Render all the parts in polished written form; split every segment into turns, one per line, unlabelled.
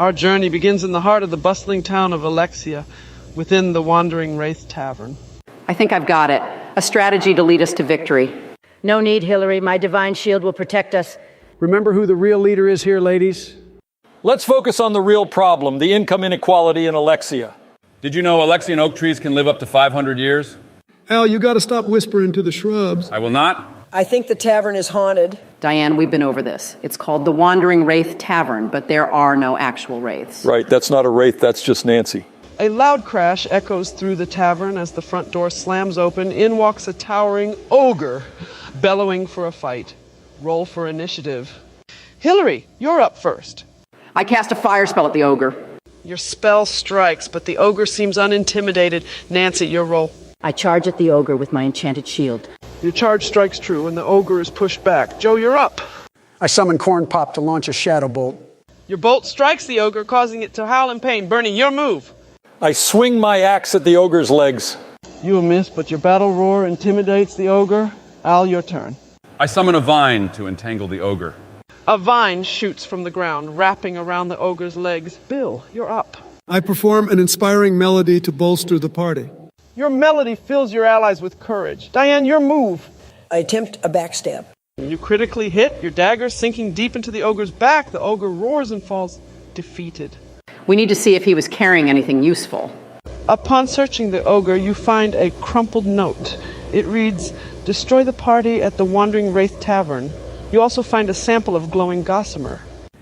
Our journey begins in the heart of the bustling town of Alexia, within the Wandering Wraith Tavern.
I think I've got it. A strategy to lead us to victory.
No need, Hillary. My divine shield will protect us.
Remember who the real leader is here, ladies?
Let's focus on the real problem, the income inequality in Alexia.
Did you know Alexian oak trees can live up to 500 years?
Al, you got to stop whispering to the shrubs.
I will not.
I think the tavern is haunted.
Diane, we've been over this. It's called the Wandering Wraith Tavern, but there are no actual wraiths.
Right, that's not a wraith, that's just Nancy.
A loud crash echoes through the tavern as the front door slams open. In walks a towering ogre, bellowing for a fight. Roll for initiative. Hillary, you're up first.
I cast a fire spell at the ogre.
Your spell strikes, but the ogre seems unintimidated. Nancy, your roll.
I charge at the ogre with my enchanted shield.
Your charge strikes true, and the ogre is pushed back. Joe, you're up.
I summon Corn Pop to launch a shadow bolt.
Your bolt strikes the ogre, causing it to howl in pain. Bernie, your move.
I swing my axe at the ogre's legs.
You miss, but your battle roar intimidates the ogre. Al, your turn.
I summon a vine to entangle the ogre.
A vine shoots from the ground, wrapping around the ogre's legs. Bill, you're up.
I perform an inspiring melody to bolster the party.
Your melody fills your allies with courage. Diane, your move.
I attempt a backstab.
You critically hit, your dagger sinking deep into the ogre's back. The ogre roars and falls defeated.
We need to see if he was carrying anything useful.
Upon searching the ogre, you find a crumpled note. It reads, "Destroy the party at the Wandering Wraith Tavern." You also find a sample of glowing gossamer.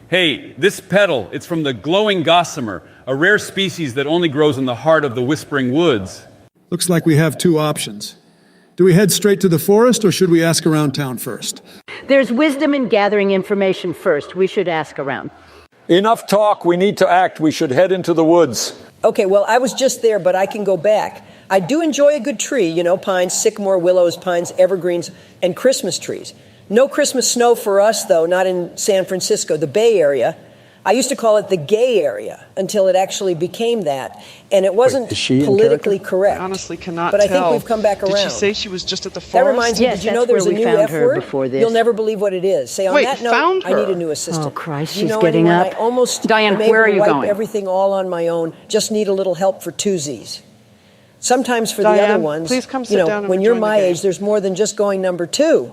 Hey, this petal, it's from the glowing gossamer, a rare species that only grows in the heart of the Whispering Woods.
Looks like we have two options. Do we head straight to the forest, or should we ask around town first?
There's wisdom in gathering information first. We should ask around.
Enough talk, we need to act. We should head into the woods.
Okay, well, I was just there, but I can go back. I do enjoy a good tree, you know, pines, sycamore, willows, pines, evergreens, and Christmas trees. No Christmas snow for us, though, not in San Francisco, the Bay Area. I used to call it the gay area until it actually became that. And it wasn't politically correct.
I honestly cannot
but
tell.
I think we've come back around.
Did she say she was just at the forest?
That reminds me,
Yes,
did you know
that's
there's a
where we
new
found
F
her
word?
before this.
You'll never believe what it is. Say, on
Wait,
that note,
found
I need
her?
a new assistant.
Oh, Christ,
Do you
she's
know
getting
anyone?
up.
I almost
Diane,
am able
where are
to
you
wipe
going?
everything all on my own. Just need a little help for twosies. Sometimes for the
Diane,
other ones,
please come sit down and
when you're
rejoin the
my
game.
age, there's more than just going number two.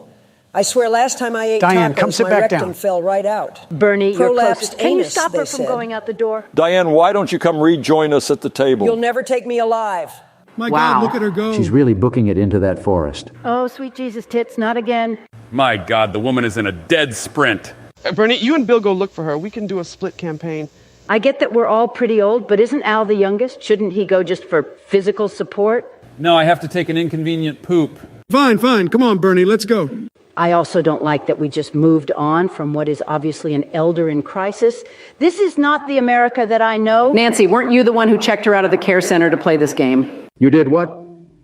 I swear last time I ate
Diane,
tacos,
come sit
my
back
rectum
down.
fell right out.
Bernie, you're
Prolapsed
closest. Can you
anus,
stop
they
her from
said.
going out the door?
Diane, why don't you come rejoin us at the table?
You'll never take me alive.
My
Wow.
God, look at her go.
She's really booking it into that forest.
Oh, sweet Jesus tits, not again.
My God, the woman is in a dead sprint.
Bernie, you and Bill go look for her. We can do a split campaign.
I get that we're all pretty old, but isn't Al the youngest? Shouldn't he go just for physical support?
No, I have to take an inconvenient poop.
Fine, fine. Come on, Bernie, let's go.
I also don't like that we just moved on from what is obviously an elder in crisis. This is not the America that I know.
Nancy, weren't you the one who checked her out of the care center to play this game?
You did what?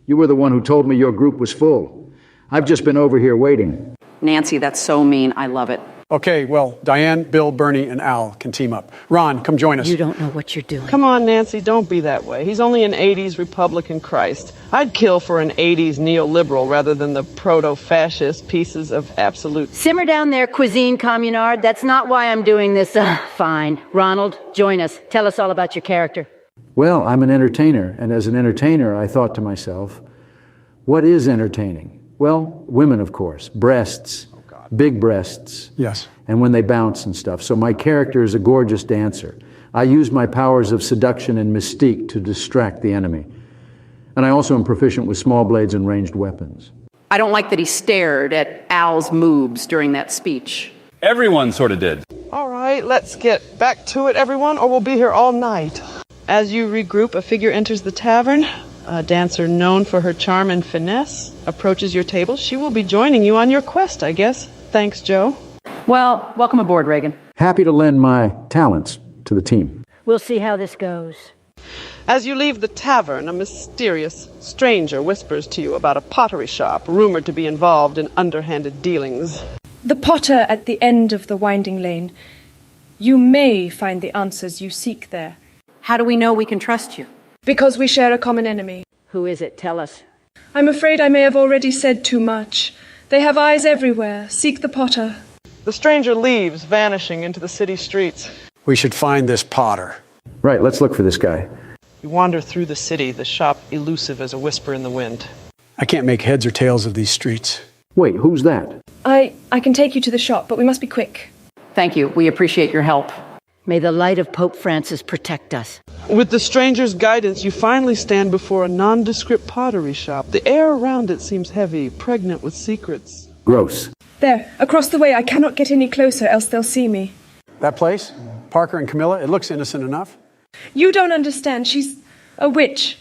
You were the one who told me your group was full. I've just been over here waiting.
Nancy, that's so mean. I love it.
Okay, well, Diane, Bill, Bernie, and Al can team up. Ron, come join us.
You don't know what you're doing.
Come on, Nancy, don't be that way. He's only an 80s Republican Christ. I'd kill for an 80s neoliberal rather than the proto-fascist pieces of absolute...
Simmer down there, cuisine communard. That's not why I'm doing this. Fine. Ronald, join us. Tell us all about your character.
Well, I'm an entertainer, and as an entertainer, I thought to myself, what is entertaining? Well, women, of course. Breasts. Big breasts.
Yes.
And when they bounce and stuff. So my character is a gorgeous dancer. I use my powers of seduction and mystique to distract the enemy. And I also am proficient with small blades and ranged weapons.
I don't like that he stared at Al's moobs during that speech.
Everyone sort of did.
All right, let's get back to it, everyone, or we'll be here all night. As you regroup, a figure enters the tavern. A dancer known for her charm and finesse approaches your table. She will be joining you on your quest, I guess. Thanks, Joe.
Well, welcome aboard, Reagan.
Happy to lend my talents to the team.
We'll see how this goes.
As you leave the tavern, a mysterious stranger whispers to you about a pottery shop rumored to be involved in underhanded dealings.
The potter at the end of the winding lane. You may find the answers you seek there.
How do we know we can trust you?
Because we share a common enemy.
Who is it? Tell us.
I'm afraid I may have already said too much. They have eyes everywhere. Seek the potter.
The stranger leaves, vanishing into the city streets.
We should find this Potter.
Right, let's look for this guy.
You wander through the city, the shop elusive as a whisper in the wind.
I can't make heads or tails of these streets.
Wait, who's that?
I can take you to the shop, but we must be quick.
Thank you. We appreciate your help.
May the light of Pope Francis protect us.
With the stranger's guidance, you finally stand before a nondescript pottery shop. The air around it seems heavy, pregnant with secrets.
Gross.
There, across the way. I cannot get any closer, else they'll see me.
That place? Parker and Camilla? It looks innocent enough.
You don't understand. She's a witch.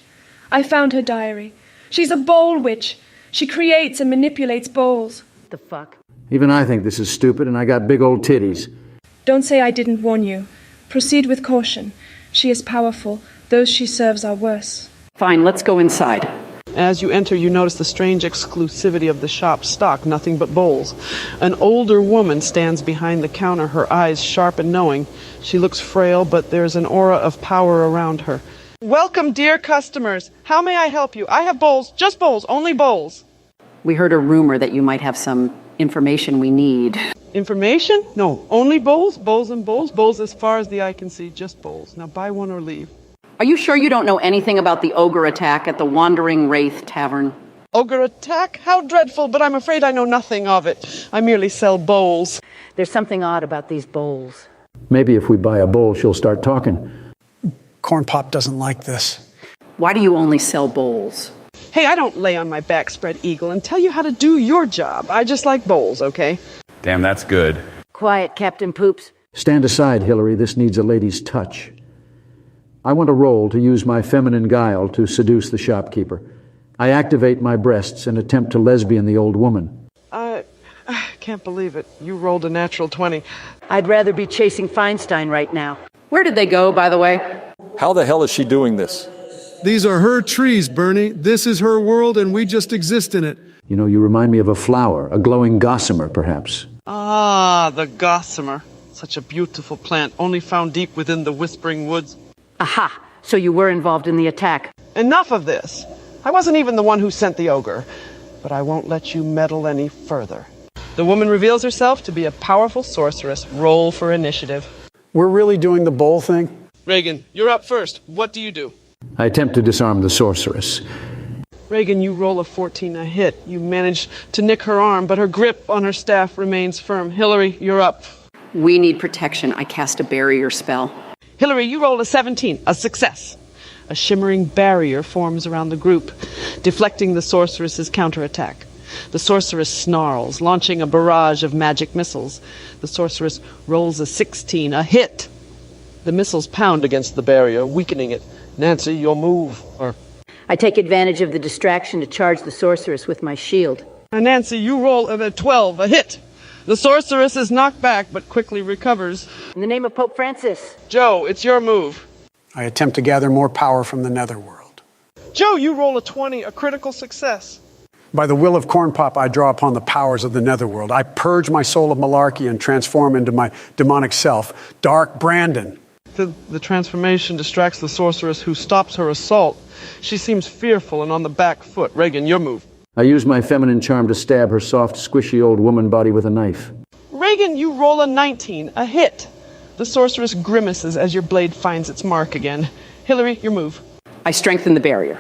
I found her diary. She's a bowl witch. She creates and manipulates bowls.
The fuck?
Even I think this is stupid, and I got big old titties.
Don't say I didn't warn you. Proceed with caution. She is powerful. Those she serves are worse.
Fine, let's go inside.
As you enter, you notice the strange exclusivity of the shop's stock, nothing but bowls. An older woman stands behind the counter, her eyes sharp and knowing. She looks frail, but there's an aura of power around her. Welcome, dear customers. How may I help you? I have bowls, just bowls, only bowls.
We heard a rumor that you might have some information we need.
Information? No, only bowls, bowls and bowls, bowls as far as the eye can see, just bowls. Now buy one or leave.
Are you sure you don't know anything about the ogre attack at the Wandering Wraith Tavern?
Ogre attack? How dreadful, but I'm afraid I know nothing of it. I merely sell bowls.
There's something odd about these bowls.
Maybe if we buy a bowl, she'll start talking.
Corn Pop doesn't like this.
Why do you only sell bowls?
Hey, I don't lay on my back spread eagle and tell you how to do your job. I just like bowls, okay?
Damn, that's good.
Quiet, Captain Poops.
Stand aside, Hillary. This needs a lady's touch. I want a roll to use my feminine guile to seduce the shopkeeper. I activate my breasts and attempt to lesbian the old woman.
I can't believe it. You rolled a natural 20.
I'd rather be chasing Feinstein right now.
Where did they go, by the way?
How the hell is she doing this?
These are her trees, Bernie. This is her world, and we just exist in it.
You know, you remind me of a flower, a glowing gossamer, perhaps.
Ah, the gossamer. Such a beautiful plant, only found deep within the whispering woods.
Aha! So you were involved in the attack.
Enough of this. I wasn't even the one who sent the ogre, but I won't let you meddle any further. The woman reveals herself to be a powerful sorceress. Roll for initiative.
We're really doing the bowl thing?
Reagan, you're up first. What do you do?
I attempt to disarm the sorceress.
Reagan, you roll a 14, a hit. You manage to nick her arm, but her grip on her staff remains firm. Hillary, you're up.
We need protection. I cast a barrier spell.
Hillary, you rolled a 17, a success. A shimmering barrier forms around the group, deflecting the sorceress's counterattack. The sorceress snarls, launching a barrage of magic missiles. The sorceress rolls a 16, a hit. The missiles pound against the barrier, weakening it. Nancy, your move.
I take advantage of the distraction to charge the sorceress with my shield.
Nancy, you roll a 12, a hit. The sorceress is knocked back, but quickly recovers.
In the name of Pope Francis.
Joe, it's your move.
I attempt to gather more power from the netherworld.
Joe, you roll a 20, a critical success.
By the will of Corn Pop, I draw upon the powers of the netherworld. I purge my soul of malarkey and transform into my demonic self, Dark Brandon.
The transformation distracts the sorceress, who stops her assault. She seems fearful and on the back foot. Reagan, your move.
I use my feminine charm to stab her soft, squishy old woman body with a knife.
Reagan, you roll a 19, a hit. The sorceress grimaces as your blade finds its mark again. Hillary, your move.
I strengthen the barrier.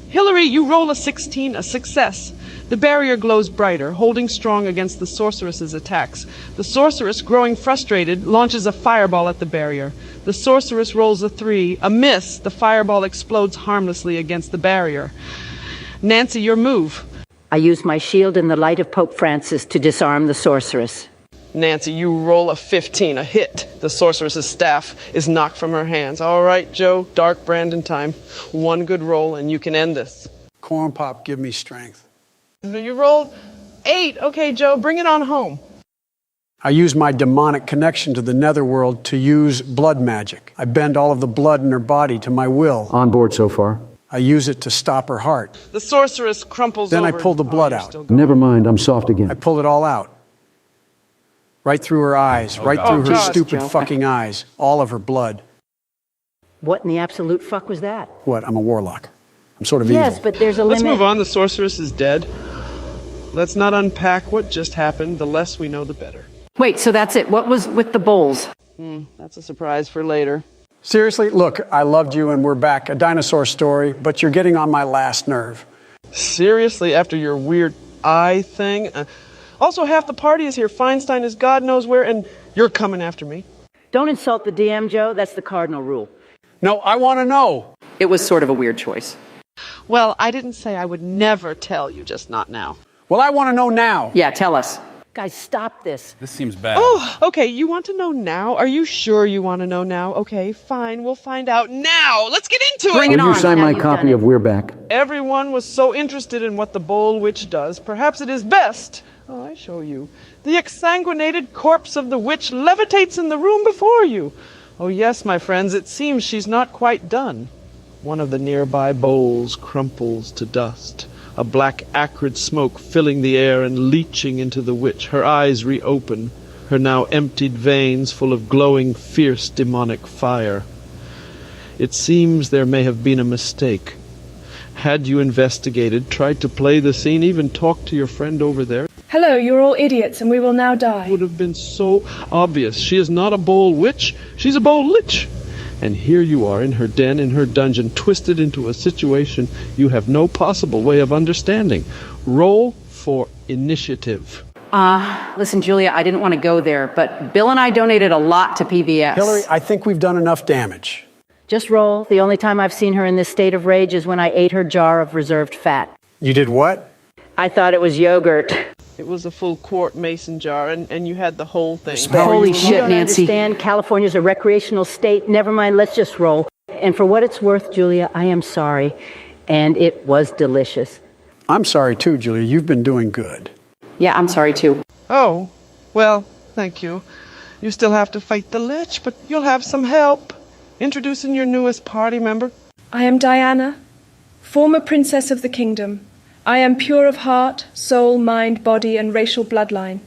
Hillary, you roll a 16, a success. The barrier glows brighter, holding strong against the sorceress's attacks. The sorceress, growing frustrated, launches a fireball at the barrier. The sorceress rolls a 3, a miss. The fireball explodes harmlessly against the barrier. Nancy, your move.
I use my shield in the light of Pope Francis to disarm the sorceress.
Nancy, you roll a 15, a hit. The sorceress's staff is knocked from her hands. All right, Joe, Dark Brandon time. One good roll and you can end this.
Corn Pop, give me strength.
You rolled 8. Okay, Joe, bring it on home.
I use my demonic connection to the netherworld to use blood magic. I bend all of the blood in her body to my will.
On board so far.
I use it to stop her heart.
The sorceress crumples
Then
over.
I pull the blood
you're
out.
still going.
Never mind, I'm soft again.
I pull it all out. Right through her eyes, right through her
God.
stupid
Joe.
fucking eyes. All of her blood.
What in the absolute fuck was that?
What? I'm a warlock. I'm sort of
Yes,
evil.
but there's a
Let's
limit.
move on. The sorceress is dead. Let's not unpack what just happened. The less we know, the better.
Wait, so that's it. What was with the bowls?
That's a surprise for later.
Seriously, look, I loved you and we're back. A dinosaur story, but you're getting on my last nerve.
Seriously, after your weird eye thing? Also, half the party is here. Feinstein is God knows where, and you're coming after me.
Don't insult the DM, Joe. That's the cardinal rule.
No, I want to know.
It was sort of a weird choice.
Well, I didn't say I would never tell you, just not now.
Well, I want to know now.
Yeah, tell us.
Guys, stop this.
This seems bad.
Oh, okay, you want to know now? Are you sure you want to know now? Okay, fine, we'll find out now. Let's get into
Bring
it.
it
Will you
on.
sign
Now
my
you've
copy
done
of
it.
We're Back?
Everyone was so interested in what the Bowl Witch does. Perhaps it is best. Oh, I show you. The exsanguinated corpse of the witch levitates in the room before you. Oh, yes, my friends, it seems she's not quite done. One of the nearby bowls crumples to dust, a black acrid smoke filling the air and leaching into the witch. Her eyes reopen, her now emptied veins full of glowing, fierce, demonic fire. It seems there may have been a mistake. Had you investigated, tried to play the scene, even talked to your friend over there,
Hello, you're all idiots, and we will now die.
it would have been so obvious. She is not a bowl witch, she's a bowl lich. And here you are in her den, in her dungeon, twisted into a situation you have no possible way of understanding. Roll for initiative.
Listen, Julia, I didn't want to go there, but Bill and I donated a lot to PBS.
Hillary, I think we've done enough damage.
Just roll. The only time I've seen her in this state of rage is when I ate her jar of reserved fat.
You did what?
I thought it was yogurt.
It was a full quart mason jar, and you had the whole thing.
Holy
You
shit,
don't
Nancy.
understand. California's a recreational state. Never mind, let's just roll. And for what it's worth, Julia, I am sorry. And it was delicious.
I'm sorry too, Julia. You've been doing good.
Yeah, I'm sorry too.
Oh, well, thank you. You still have to fight the lich, but you'll have some help. Introducing your newest party member.
I am Diana, former princess of the kingdom. I am pure of heart, soul, mind, body, and racial bloodline.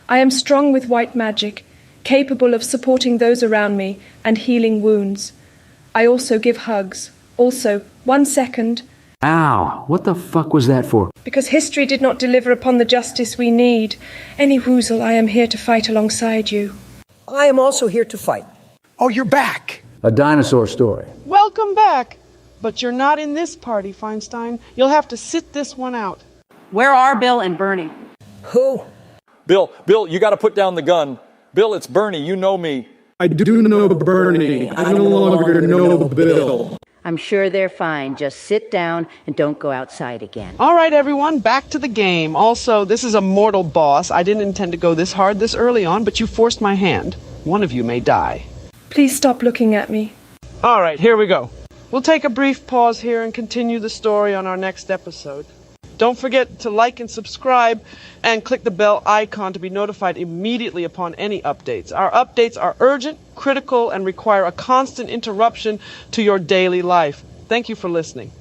I am strong with white magic, capable of supporting those around me and healing wounds. I also give hugs. Also, 1 second,
Ow, what the fuck was that for?
because history did not deliver upon the justice we need. Any woozle, I am here to fight alongside you.
I am also here to fight.
Oh, you're back.
A dinosaur story.
Welcome back. But you're not in this party, Feinstein. You'll have to sit this one out.
Where are Bill and Bernie?
Who?
Bill, you got to put down the gun. Bill, it's Bernie. You know me.
I do know Bernie. I no longer know Bill.
I'm sure they're fine. Just sit down and don't go outside again.
All right, everyone, back to the game. Also, this is a mortal boss. I didn't intend to go this hard this early on, but you forced my hand. One of you may die.
Please stop looking at me.
All right, here we go. We'll take a brief pause here and continue the story on our next episode. Don't forget to like and subscribe and click the bell icon to be notified immediately upon any updates. Our updates are urgent, critical, and require a constant interruption to your daily life. Thank you for listening.